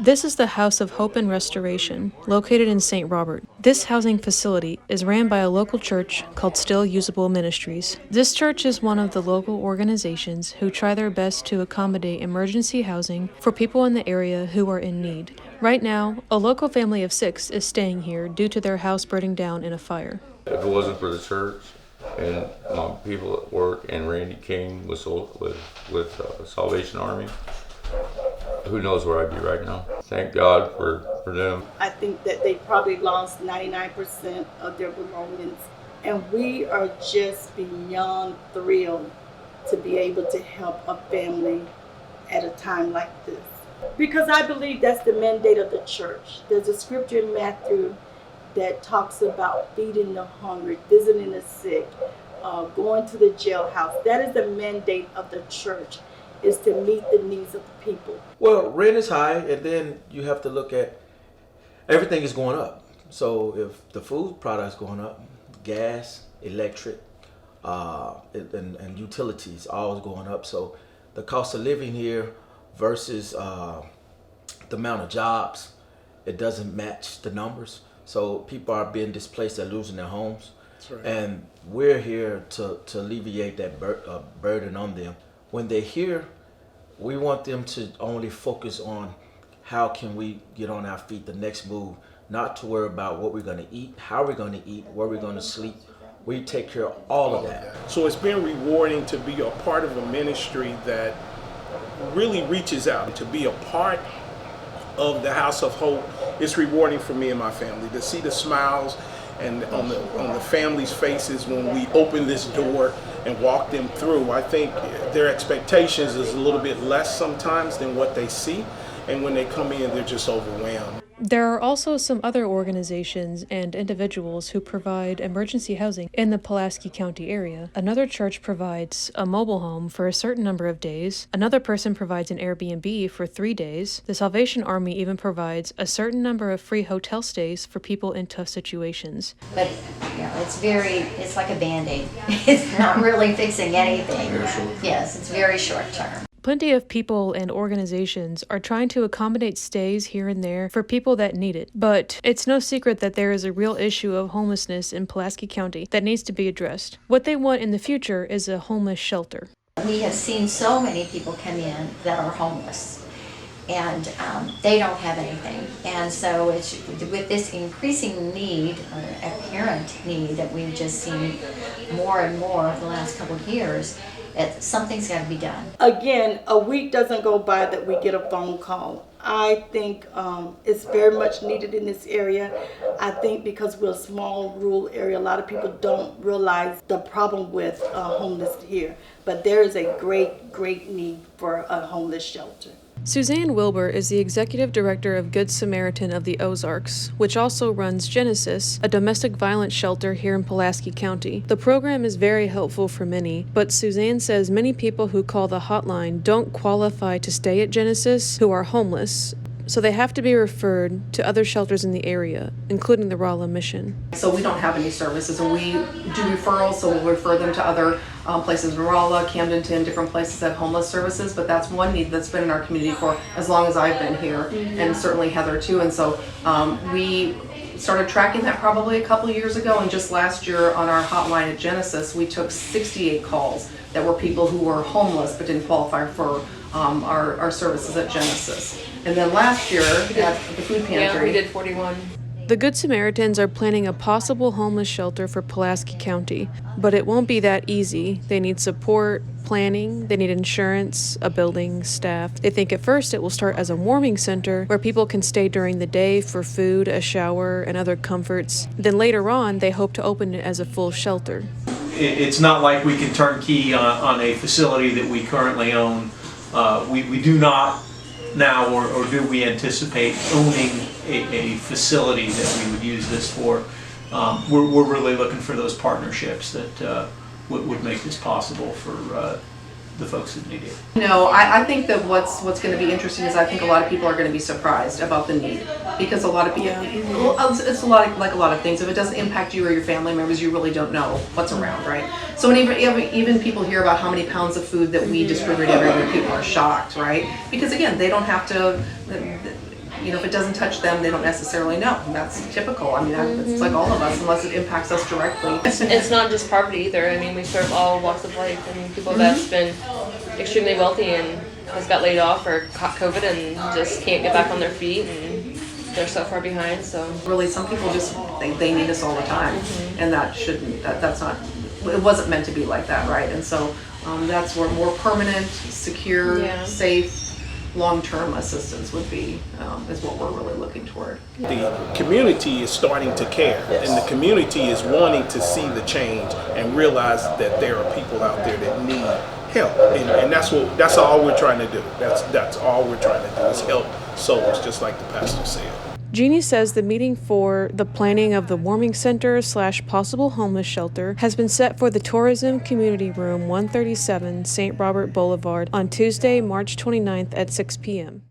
This is the House of Hope and Restoration, located in St. Robert. This housing facility is ran by a local church called Still Usable Ministries. This church is one of the local organizations who try their best to accommodate emergency housing for people in the area who are in need. Right now, a local family of 6 is staying here due to their house burning down in a fire. If it wasn't for the church and my people at work and Randy King with Salvation Army, who knows where I'd be right now. Thank God for them. I think that they probably lost 99% of their belongings. And we are just beyond thrilled to be able to help a family at a time like this. Because I believe that's the mandate of the church. There's a scripture in Matthew that talks about feeding the hungry, visiting the sick, going to the jailhouse. That is the mandate of the church, is to meet the needs of the people. Well, rent is high, and then you have to look at everything is going up. So if the food product's going up, gas, electric, and utilities all is going up. So the cost of living here versus the amount of jobs, it doesn't match the numbers. So people are being displaced, they're losing their homes. That's right. And we're here to alleviate that burden on them. When they're here, we want them to only focus on how can we get on our feet, the next move, not to worry about what we're going to eat, how we're going to eat, where we're going to sleep. We take care of all of that. So it's been rewarding to be a part of a ministry that really reaches out. To be a part of the House of Hope, it's rewarding for me and my family to see the smiles and on the families' faces when we open this door and walk them through. I think their expectations is a little bit less sometimes than what they see, and when they come in, they're just overwhelmed. There are also some other organizations and individuals who provide emergency housing in the Pulaski County area. Another church provides a mobile home for a certain number of days. Another person provides an Airbnb for 3 days. The Salvation Army even provides a certain number of free hotel stays for people in tough situations. But it's like a Band-Aid. It's not really fixing anything. Yes, it's very short term. Plenty of people and organizations are trying to accommodate stays here and there for people that need it. But it's no secret that there is a real issue of homelessness in Pulaski County that needs to be addressed. What they want in the future is a homeless shelter. We have seen so many people come in that are homeless, and they don't have anything. And so it's with this increasing need, or apparent need, that we've just seen more and more over the last couple of years, something's got to be done. Again, a week doesn't go by that we get a phone call. I think it's very much needed in this area. I think because we're a small rural area, a lot of people don't realize the problem with homeless here. But there is a great need for a homeless shelter. Suzanne Wilbur is the executive director of Good Samaritan of the Ozarks, which also runs Genesis, a domestic violence shelter here in Pulaski County. The program is very helpful for many, but Suzanne says many people who call the hotline don't qualify to stay at Genesis who are homeless, so they have to be referred to other shelters in the area, including the Rolla Mission. So we don't have any services, and we do referrals, so we'll refer them to other places in Rolla, Camdenton, different places that have homeless services, but that's one need that's been in our community for as long as I've been here, and certainly Heather too. And so we started tracking that probably a couple of years ago, and just last year on our hotline at Genesis, we took 68 calls that were people who were homeless but didn't qualify for our services at Genesis. And then last year at the food pantry, yeah, we did 41. The Good Samaritans are planning a possible homeless shelter for Pulaski County, but it won't be that easy. They need support, planning, they need insurance, a building, staff. They think at first it will start as a warming center where people can stay during the day for food, a shower, and other comforts. Then later on, they hope to open it as a full shelter. It's not like we can turnkey on a facility that we currently own. We do not now, or do we anticipate owning a facility that we would use this for. We're really looking for those partnerships that would make this possible for the folks that need it. No, I think that what's going to be interesting is I think a lot of people are going to be surprised about the need, because a lot of people, it's a lot like a lot of things. If it doesn't impact you or your family members, you really don't know what's around, right? So when even people hear about how many pounds of food that we distribute every year, people are shocked, right? Because again, they don't have to. If it doesn't touch them, they don't necessarily know. And that's typical. I mean, it's like all of us, unless it impacts us directly. It's not just poverty either. I mean, we serve all walks of life. I mean, people that's been extremely wealthy and has got laid off or caught COVID and just can't get back on their feet, and they're so far behind. So really, some people just they need us all the time, and that's not. It wasn't meant to be like that, right? And so that's where more permanent, secure, safe, long-term assistance would be, is what we're really looking toward. The community is starting to care, and the community is wanting to see the change and realize that there are people out there that need help, and that's all we're trying to do. That's all we're trying to do is help souls, just like the pastor said. Jeannie says the meeting for the planning of the warming center / possible homeless shelter has been set for the Tourism Community Room 137 St. Robert Boulevard on Tuesday, March 29th at 6 p.m.